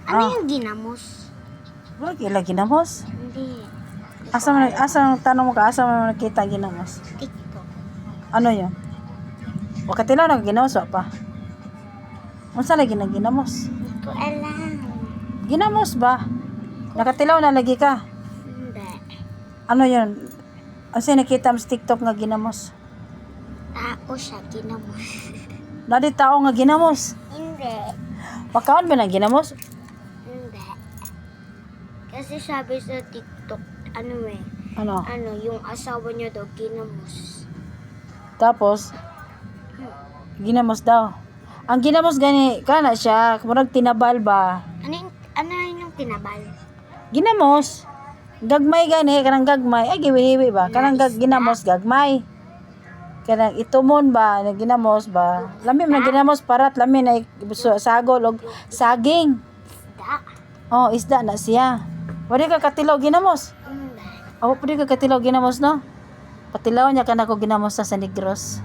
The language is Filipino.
Ano yung ginamos? Wala kila ginamos. Hindi. Asa tanong mo ka, asa mo nakita ginamos? TikTok. Ano yun? O katilaw na ginamos wa pa. Unsa lagi na ginamos? Hindi ko alam. Ginamos ba? Nakatilaw na lagi ka. Hindi. Ano yun? Asa nakita mo sa TikTok nga ginamos? Tao siya, ginamos. Nadi tao nga ginamos. Hindi. Pakaon ba na ginamos? Hindi. Kasi sabi sa TikTok, Ano? yung asawa niya daw ginamos. Tapos ginamos daw. Ang ginamos gani kana siya, murag tinabal ba? Ano yung tinabal? Ginamos. Gagmay gani, kanang gagmay. Ay giwihiwi ba? Kanang ginamos gagmay. Kanang itumon ba, na ginamos ba? Lami man ginamos parat lami na sagol og saging. Da. Oh, isda na siya. Wala ka katilaw ginamos. Hindi. Ako pwede ka katilaw ginamos no? Patilaw niya ka na ko ginamos sa Negros.